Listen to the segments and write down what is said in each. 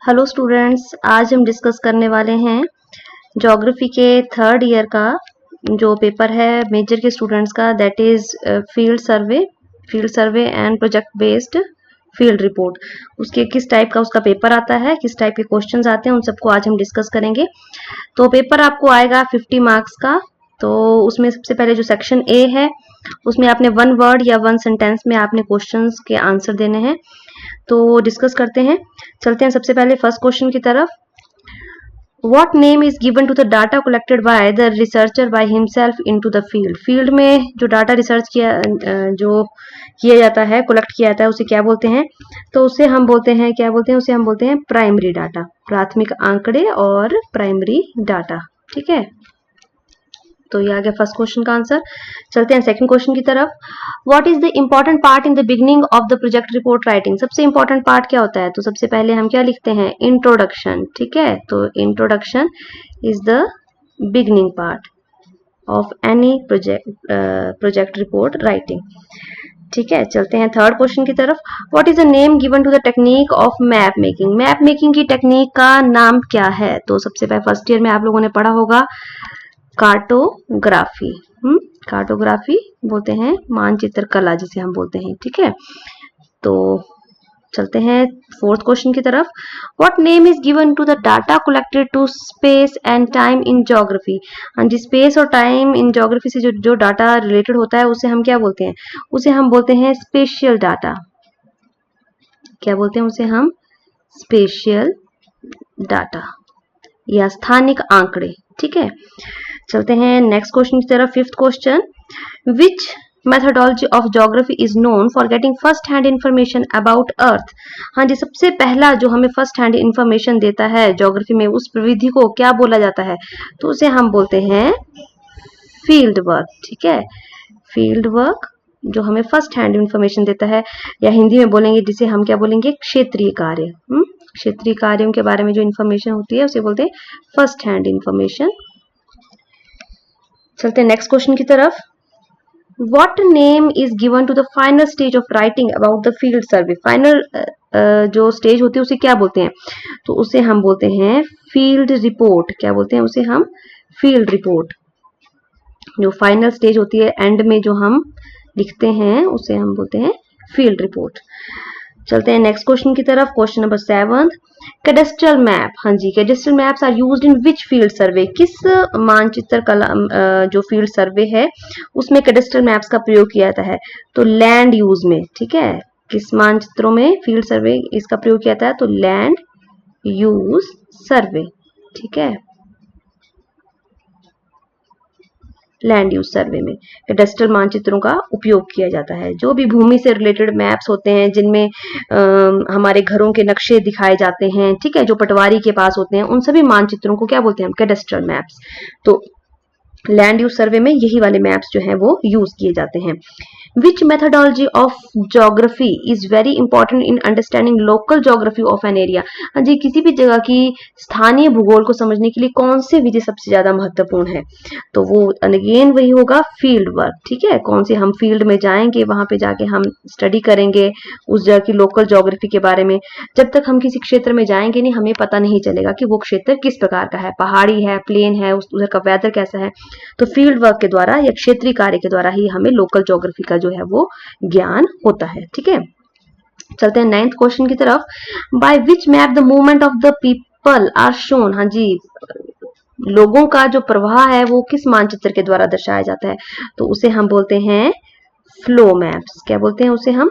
Hello students, आज हम discuss करने वाले हैं ज्योग्राफी के थर्ड ईयर का जो पेपर है मेजर के स्टूडेंट्स का, that is field survey and project based field report. उसके किस टाइप का उसका पेपर आता है, किस टाइप के क्वेश्चंस आते हैं, उन सबको आज हम डिस्कस करेंगे। तो पेपर आपको आएगा 50 मार्क्स का। तो उसमें सबसे पहले जो सेक्शन ए है उसमें आपने वन वर्ड या वन सेंटेंस में आपने क्वेश्चंस के आंसर देने हैं। तो डिस्कस करते हैं, चलते हैं सबसे पहले फर्स्ट क्वेश्चन की तरफ। What name is given to the data collected by the researcher by himself into the field? Field में जो डाटा रिसर्च किया जाता है, कलेक्ट किया जाता है, उसे क्या बोलते हैं? तो उसे हम बोलते हैं, क्या बोलते हैं? उसे हम बोलते हैं प्राइमरी डाटा, प्राथमिक आंकड़े और प्राइमरी डाटा। ठीक है, तो ये आ गया फर्स्ट क्वेश्चन का आंसर। चलते हैं सेकंड क्वेश्चन की तरफ। What is the important part in the beginning of the project report writing? सबसे इंपॉर्टेंट पार्ट क्या होता है? तो सबसे पहले हम क्या लिखते हैं? इंट्रोडक्शन। ठीक है, तो introduction is the beginning part of any project report writing. ठीक है, चलते हैं थर्ड क्वेश्चन की तरफ। What is the name given to the technique of map making? Map making की टेक्निक का नाम क्या है? तो सबसे पहले फर्स्ट ईयर में आप लोगों ने पढ़ा होगा कार्टोग्राफी। कार्टोग्राफी बोलते हैं मानचित्र कला जिसे हम बोलते हैं। ठीक है, तो चलते हैं फोर्थ क्वेश्चन की तरफ। What name is given to the data collected to space and time in geography? हाँ जी, स्पेस और टाइम इन ज्योग्राफी से जो डाटा रिलेटेड होता है उसे हम क्या बोलते हैं? उसे हम बोलते हैं स्पेशियल डाटा। क्या बोलते हैं उसे हम? स्पेशियल डाटा या स्थानिक आंकड़े। ठीक है, चलते हैं नेक्स्ट क्वेश्चन की तरफ। Fifth question, which methodology of geography is known for getting first hand information about earth? हाँ जी, सबसे पहला जो हमें फर्स्ट हैंड इंफॉर्मेशन देता है ज्योग्राफी में, उस विधि को क्या बोला जाता है? तो उसे हम बोलते हैं फील्ड वर्क। ठीक है, फील्ड वर्क जो हमें फर्स्ट हैंड इंफॉर्मेशन देता है, या हिंदी में बोलेंगे जिसे हम क्या बोलेंगे? क्षेत्रीय कार्य। क्षेत्रीय कार्यों के बारे में जो इंफॉर्मेशन होती है उसे बोलते हैं फर्स्ट हैंड इंफॉर्मेशन। चलते हैं नेक्स्ट क्वेश्चन की तरफ। What name is given to the final stage of writing about the field survey? Final जो स्टेज होती है उसे क्या बोलते हैं? तो उसे हम बोलते हैं फील्ड रिपोर्ट। क्या बोलते हैं उसे हम? Field report. जो फाइनल स्टेज होती है, एंड में जो हम लिखते हैं उसे हम बोलते हैं फील्ड रिपोर्ट। चलते हैं नेक्स्ट क्वेश्चन की तरफ। Question number 7, cadastral map. हाँ जी, cadastral maps are used in which field survey? किस मानचित्र कला जो फील्ड सर्वे है उसमें कैडेस्ट्रल मैप्स का प्रयोग किया जाता है? तो लैंड यूज में। ठीक है, किस मानचित्रों में फील्ड सर्वे इसका प्रयोग किया जाता है? तो लैंड यूज सर्वे। ठीक है, लैंड यूज सर्वे में कैडेस्ट्रल मानचित्रों का उपयोग किया जाता है। जो भी भूमि से रिलेटेड मैप्स होते हैं जिनमें हमारे घरों के नक्शे दिखाए जाते हैं, ठीक है, जो पटवारी के पास होते हैं, उन सभी मानचित्रों को क्या बोलते हैं हम? Cadastral maps. तो लैंड यूज सर्वे में यही वाले मैप्स जो हैं वो यूज किए जाते हैं। Which methodology of geography is very important in understanding local geography of an area? हाँ जी, किसी भी जगह की स्थानीय भूगोल को समझने के लिए कौन सी विधि सबसे ज्यादा महत्वपूर्ण है? तो वो अगेन वही होगा फील्ड वर्क। ठीक है, कौन से हम फील्ड में जाएंगे, वहां पे जाके हम स्टडी करेंगे उस जगह की लोकल ज्योग्राफी के बारे में। जब तक हम किसी क्षेत्र में जाएंगे नहीं, हमें पता नहीं चलेगा कि वो क्षेत्र किस प्रकार का है, पहाड़ी है, प्लेन है, उधर का वेदर कैसा है। तो फील्ड वर्क के द्वारा या क्षेत्रीय कार्य के द्वारा ही हमें लोकल ज्योग्राफी का जो है वो ज्ञान होता है। ठीक है, चलते हैं 9th क्वेश्चन की तरफ। By which map the movement of the people are shown? हाँ जी, लोगों का जो प्रवाह है वो किस मानचित्र के द्वारा दर्शाया जाता है? तो उसे हम बोलते हैं फ्लो मैप्स। क्या बोलते हैं उसे हम?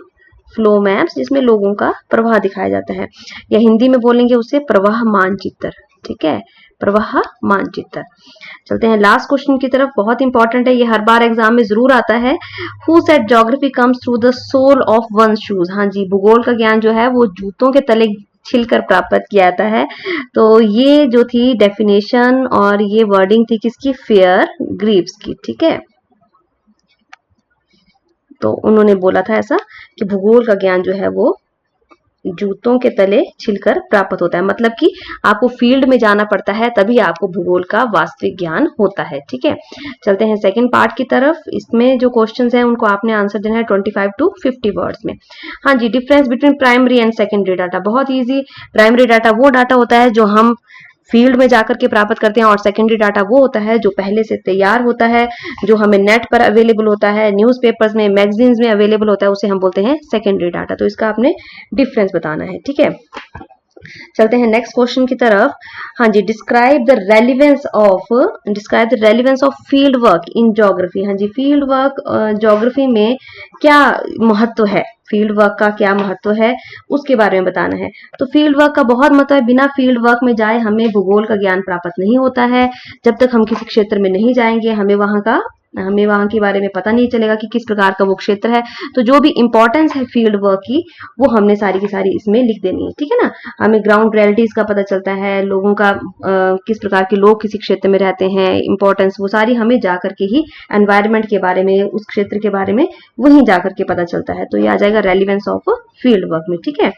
फ्लो मैप्स, जिसमें लोगों का प्रवाह दिखाया जाता है, या हिंदी में बोलेंगे उसे प्रवाह मानचित्र। ठीक है, प्रवाह मानचित्र। चलते हैं लास्ट क्वेश्चन की तरफ। बहुत इंपॉर्टेंट है, ये हर बार एग्जाम में जरूर आता है। Who said geography comes through the soul of one shoes? हाँ जी, भूगोल का ज्ञान जो है वो जूतों के तले छिलकर प्राप्त किया जाता है। तो ये जो थी डेफिनेशन और ये वर्डिंग थी किसकी? फेयर ग्रीव्स की। ठीक है, तो उन्होंने बोला था ऐसा कि भूगोल का ज्ञान जो है वो जूतों के तले छिलकर प्राप्त होता है, मतलब कि आपको फील्ड में जाना पड़ता है तभी आपको भूगोल का वास्तविक ज्ञान होता है। ठीक है, चलते हैं सेकंड पार्ट की तरफ। इसमें जो क्वेश्चंस हैं उनको आपने आंसर देना है 25 to 50 वर्ड्स में। हाँ जी, difference between primary and secondary data, बहुत ईजी। प्राइमरी डाटा वो डाटा होता है जो हम फील्ड में जाकर के प्राप्त करते हैं, और सेकेंडरी डाटा वो होता है जो पहले से तैयार होता है, जो हमें नेट पर अवेलेबल होता है, न्यूज़पेपर्स में, मैगजीन्स में अवेलेबल होता है, उसे हम बोलते हैं सेकेंडरी डाटा। तो इसका आपने डिफरेंस बताना है। ठीक है, चलते हैं नेक्स्ट क्वेश्चन की तरफ। हाँ जी, describe the relevance of field work in geography. हाँ जी, फील्ड वर्क ज्योग्राफी में क्या महत्व है, फील्ड वर्क का क्या महत्व है, उसके बारे में बताना है। तो फील्ड वर्क का बहुत महत्व है। बिना फील्ड वर्क में जाए हमें भूगोल का ज्ञान प्राप्त नहीं होता है। जब तक हम किसी क्षेत्र में नहीं जाएंगे हमें वहां के बारे में पता नहीं चलेगा कि किस प्रकार का वो क्षेत्र है। तो जो भी इंपॉर्टेंस है फील्ड वर्क की, वो हमने सारी की सारी इसमें लिख देनी है। ठीक है ना, हमें ग्राउंड रियलिटीज का पता चलता है, लोगों का किस प्रकार के लोग किसी क्षेत्र में रहते हैं, इंपॉर्टेंस, वो सारी हमें जाकर के ही एनवायरनमेंट के बारे में, उस क्षेत्र के बारे में वहीं जाकर के पता चलता है। तो ये आ जाएगा रेलिवेंस ऑफ फील्ड वर्क में। ठीक है,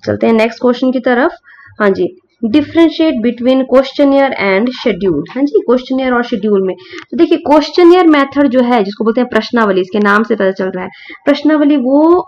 चलते हैं नेक्स्ट क्वेश्चन की तरफ। हाँ जी, differentiate between questionnaire and schedule. हाँ जी, क्वेश्चनियर और शेड्यूल में तो देखिए, क्वेश्चनियर मेथड जो है, जिसको बोलते हैं प्रश्नावली, इसके नाम से पता चल रहा है, प्रश्नावली वो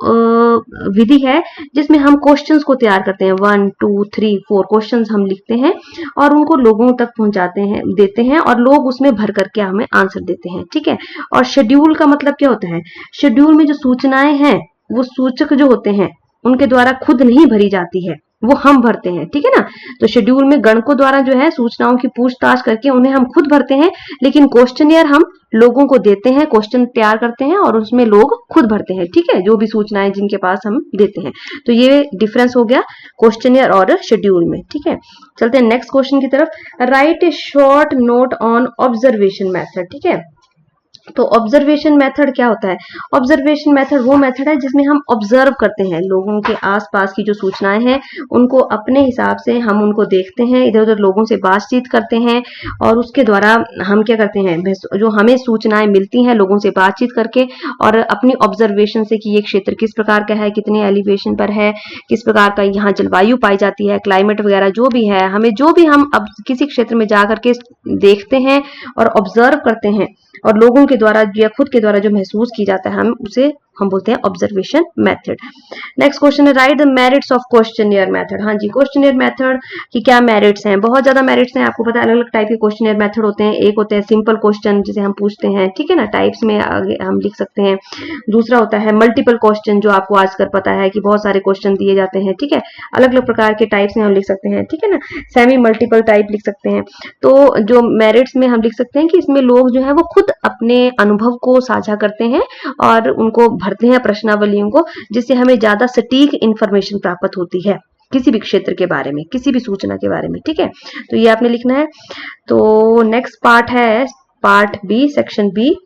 विधि है जिसमें हम क्वेश्चंस को तैयार करते हैं। 1 2 3 4 क्वेश्चंस हम लिखते हैं और उनको लोगों तक देते हैं, और लोग उसमें भर करके हमें आंसर देते हैं। ठीक है, और शेड्यूल का मतलब क्या होता है, शेड्यूल में जो सूचनाएं हैं वो सूचक जो होते हैं उनके द्वारा खुद नहीं भरी जाती है, वो हम भरते हैं। ठीक है ना, तो शेड्यूल में गणकों द्वारा जो है सूचनाओं की पूछताछ करके उन्हें हम खुद भरते हैं, लेकिन क्वेश्चनियर हम लोगों को देते हैं, क्वेश्चन तैयार करते हैं और उसमें लोग खुद भरते हैं। ठीक है, जो भी सूचनाएं जिनके पास हम देते हैं। तो ये डिफरेंस हो गया क्वेश्चनियर और शेड्यूल में। ठीक है, चलते हैं नेक्स्ट क्वेश्चन की तरफ। Right A short note on observation method. ठीक है, तो ऑब्जर्वेशन मेथड क्या होता है, ऑब्जर्वेशन मेथड वो मेथड है जिसमें हम ऑब्जर्व करते हैं लोगों के आसपास की जो सूचनाएं हैं, उनको अपने हिसाब से हम उनको देखते हैं, इधर उधर लोगों से बातचीत करते हैं, और उसके द्वारा हम क्या करते हैं, जो हमें सूचनाएं मिलती हैं लोगों से बातचीत करके और अपनी ऑब्जर्वेशन से कि ये क्षेत्र किस प्रकार का है, कितने एलिवेशन पर है, किस प्रकार का यहाँ जलवायु पाई जाती है, क्लाइमेट वगैरह जो भी है, हमें जो भी हम अब किसी क्षेत्र में जा करके देखते हैं और ऑब्जर्व करते हैं, और लोगों के द्वारा या खुद के द्वारा जो महसूस की जाता है, हम बोलते हैं ऑब्जर्वेशन मेथड। नेक्स्ट क्वेश्चन है, right the merits of questionnaire method. हाँ जी, क्वेश्चनियर मेथड की क्या मेरिट्स हैं, बहुत ज्यादा मेरिट्स हैं, आपको पता है अलग अलग टाइप के क्वेश्चनियर मेथड होते हैं। एक होते हैं सिंपल क्वेश्चन जिसे हम पूछते हैं, ठीक है ना, टाइप्स में आगे हम लिख सकते हैं। दूसरा होता है मल्टीपल क्वेश्चन, जो आपको आजकल पता है कि बहुत सारे क्वेश्चन दिए जाते हैं। ठीक है, अलग अलग प्रकार के टाइप्स में हम लिख सकते हैं। ठीक है ना, सेमी मल्टीपल टाइप लिख सकते हैं। तो जो मेरिट्स में हम लिख सकते हैं कि इसमें लोग जो है वो खुद अपने अनुभव को साझा करते हैं और उनको भरते हैं प्रश्नावलियों को, जिससे हमें ज्यादा सटीक इंफॉर्मेशन प्राप्त होती है किसी भी क्षेत्र के बारे में, किसी भी सूचना के बारे में। ठीक है, तो ये आपने लिखना है। तो नेक्स्ट पार्ट है पार्ट बी, सेक्शन बी।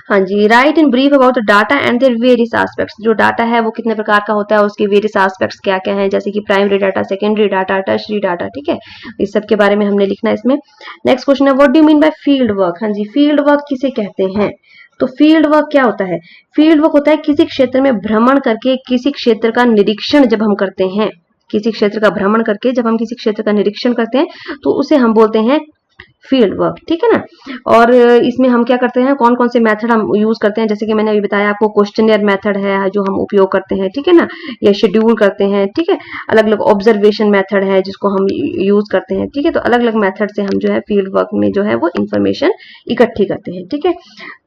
हाँ जी, write in brief about data and their various aspects. जो डाटा है वो कितने प्रकार का होता है, उसके वेरियस एस्पेक्ट्स क्या क्या हैं, जैसे कि primary data, secondary data, tertiary data. ठीक है, इस सब के बारे में हमने लिखना है इसमें। नेक्स्ट क्वेश्चन है, what do you mean by field work. हाँ जी, फील्ड वर्क किसे कहते हैं, तो फील्ड वर्क क्या होता है, फील्ड वर्क होता है किसी क्षेत्र में भ्रमण करके किसी क्षेत्र का निरीक्षण जब हम करते हैं, किसी क्षेत्र का भ्रमण करके जब हम किसी क्षेत्र का निरीक्षण करते हैं तो उसे हम बोलते हैं फील्ड वर्क। ठीक है ना, और इसमें हम क्या करते हैं, कौन कौन से मेथड हम यूज करते हैं, जैसे कि मैंने अभी बताया आपको, क्वेश्चनियर मेथड है जो हम उपयोग करते हैं। ठीक है ना, या शेड्यूल करते हैं। ठीक है, अलग अलग ऑब्जर्वेशन मेथड है जिसको हम यूज करते हैं। ठीक है, तो अलग अलग मेथड से हम जो है फील्ड वर्क में जो है वो इंफॉर्मेशन इकट्ठी करते हैं। ठीक है,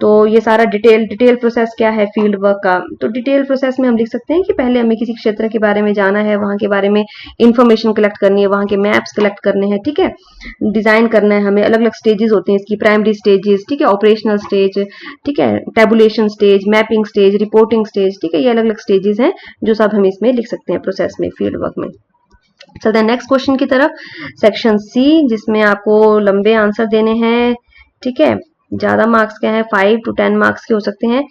तो ये सारा डिटेल प्रोसेस क्या है फील्ड वर्क का, तो डिटेल प्रोसेस में हम लिख सकते हैं कि पहले हमें किसी क्षेत्र के बारे में जाना है, वहां के बारे में इंफॉर्मेशन कलेक्ट करनी है, वहां के मैप्स कलेक्ट करने हैं। ठीक है, डिजाइन करना है हमें, अलग अलग स्टेजेस होते हैं इसकी, प्राइमरी स्टेजेस, ठीक है, ऑपरेशनल स्टेज, ठीक है, tabulation stage, mapping stage, reporting stage. ठीक है, ये अलग अलग स्टेजेस हैं जो सब हम इसमें लिख सकते हैं प्रोसेस में, फील्ड वर्क में। चलते हैं नेक्स्ट क्वेश्चन की तरफ, सेक्शन सी, जिसमें आपको लंबे आंसर देने हैं। ठीक है, ज्यादा मार्क्स क्या है 5 to 10 मार्क्स के हो सकते हैं।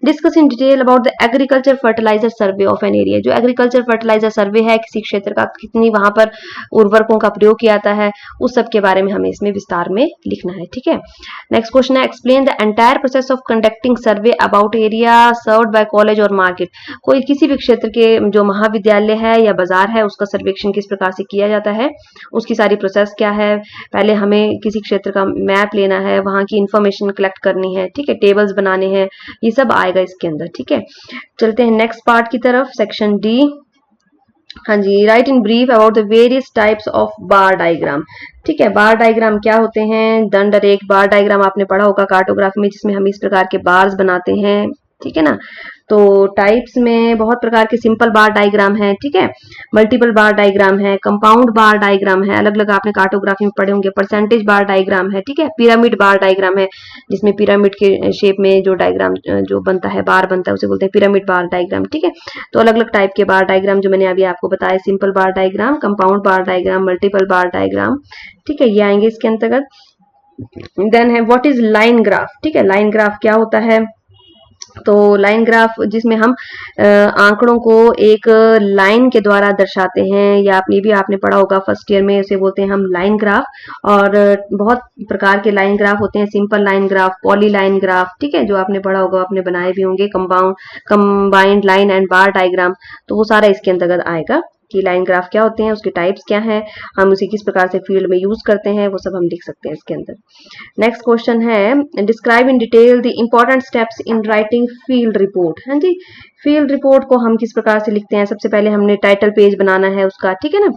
Discuss in detail about the agriculture fertiliser survey of an area, जो एग्रीकल्चर फर्टिलाइजर सर्वे है किसी क्षेत्र का, कितनी वहां पर उर्वरकों का प्रयोग किया जाता है, उस सब के बारे में हमें इसमें विस्तार में लिखना है। ठीक है, नेक्स्ट क्वेश्चन है explain the entire process of conducting survey about area served by college और मार्केट, कोई किसी भी क्षेत्र के जो महाविद्यालय है या बाजार है उसका सर्वेक्षण किस प्रकार से किया जाता है, उसकी सारी प्रोसेस क्या है। पहले हमें किसी क्षेत्र का मैप लेना है, वहां की इंफॉर्मेशन कलेक्ट करनी है, ठीक है, टेबल्स बनाने हैं, ये सब आएगा इसके अंदर। ठीक है, चलते हैं नेक्स्ट पार्ट की तरफ, सेक्शन डी। हाँ जी, write in brief about the various types of bar diagram. ठीक है, बार डायग्राम क्या होते हैं, दंड रेख बार डायग्राम आपने पढ़ा होगा कार्टोग्राफी में, जिसमें हम इस प्रकार के बार्स बनाते हैं। ठीक है ना, तो टाइप्स में बहुत प्रकार के सिंपल बार डायग्राम है, ठीक है, मल्टीपल बार डायग्राम है, कंपाउंड बार डायग्राम है, अलग अलग आपने कार्टोग्राफी में पढ़े होंगे, परसेंटेज बार डायग्राम है, ठीक है, पिरामिड बार डायग्राम है, जिसमें पिरामिड के शेप में जो डायग्राम जो बनता है, बार बनता है, उसे बोलते हैं पिरामिड बार डायग्राम। ठीक है, तो अलग अलग टाइप के बार डायग्राम जो मैंने अभी आपको बताया, सिंपल बार डायग्राम, कंपाउंड बार डायग्राम, मल्टीपल बार डायग्राम, ठीक है, ये आएंगे इसके अंतर्गत। देन है व्हाट इज लाइन ग्राफ। ठीक है, लाइन ग्राफ क्या होता है, तो लाइन ग्राफ जिसमें हम आंकड़ों को एक लाइन के द्वारा दर्शाते हैं, या आपने भी आपने पढ़ा होगा फर्स्ट ईयर में, उसे बोलते हैं हम लाइन ग्राफ। और बहुत प्रकार के लाइन ग्राफ होते हैं, simple line graph, poly line graph, ठीक है, जो आपने पढ़ा होगा, आपने बनाए भी होंगे, combined line and bar diagram, तो वो सारा इसके अंतर्गत आएगा कि लाइन ग्राफ क्या होते हैं, उसके टाइप्स क्या हैं, हम उसे किस प्रकार से फील्ड में यूज करते हैं, वो सब हम लिख सकते हैं इसके अंदर। नेक्स्ट क्वेश्चन है describe in detail the important steps in writing field report. हाँ जी, फील्ड रिपोर्ट को हम किस प्रकार से लिखते हैं, सबसे पहले हमने टाइटल पेज बनाना है उसका, ठीक है ना,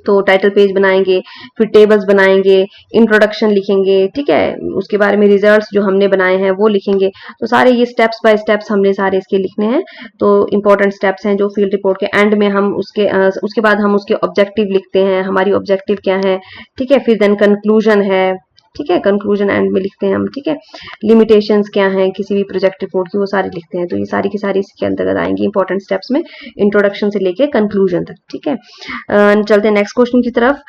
तो टाइटल पेज बनाएंगे, फिर टेबल्स बनाएंगे, इंट्रोडक्शन लिखेंगे, ठीक है, उसके बारे में रिजल्ट्स जो हमने बनाए हैं वो लिखेंगे। तो सारे ये स्टेप्स बाय स्टेप्स हमने सारे इसके लिखने हैं। तो इंपॉर्टेंट स्टेप्स हैं जो फील्ड रिपोर्ट के एंड में हम उसके बाद हम उसके ऑब्जेक्टिव लिखते हैं, हमारी ऑब्जेक्टिव क्या है, ठीक है, फिर देन कंक्लूजन है, ठीक है, कंक्लूजन एंड में लिखते हैं हम, ठीक है, लिमिटेशंस क्या हैं किसी भी प्रोजेक्ट रिपोर्ट की, वो सारे लिखते हैं। तो ये सारी की सारी इसके अंतर्गत आएंगी इंपॉर्टेंट स्टेप्स में, इंट्रोडक्शन से लेके कंक्लूजन तक। ठीक है, चलते हैं नेक्स्ट क्वेश्चन की तरफ।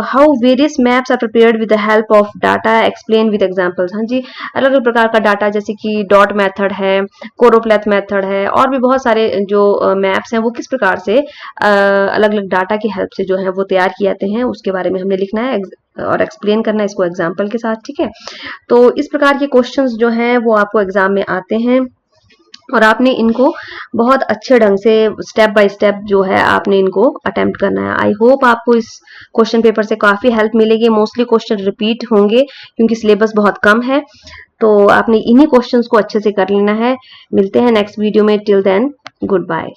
How various maps are prepared with the help of data, explain with examples. हाँ जी, अलग अलग प्रकार का डाटा, जैसे कि डॉट मेथड है, कोरोप्लेथ मेथड है, और भी बहुत सारे जो मैप्स हैं वो किस प्रकार से अलग अलग डाटा की हेल्प से जो है वो तैयार किए जाते हैं, उसके बारे में हमने लिखना है और एक्सप्लेन करना है इसको एग्जाम्पल के साथ। ठीक है, तो इस प्रकार के क्वेश्चंस जो हैं वो आपको एग्जाम में आते हैं, और आपने इनको बहुत अच्छे ढंग से स्टेप बाय स्टेप जो है आपने इनको अटेम्प्ट करना है। आई होप आपको इस क्वेश्चन पेपर से काफी हेल्प मिलेगी। मोस्टली क्वेश्चन रिपीट होंगे क्योंकि सिलेबस बहुत कम है, तो आपने इन्हीं क्वेश्चंस को अच्छे से कर लेना है। मिलते हैं नेक्स्ट वीडियो में, टिल देन गुड बाय।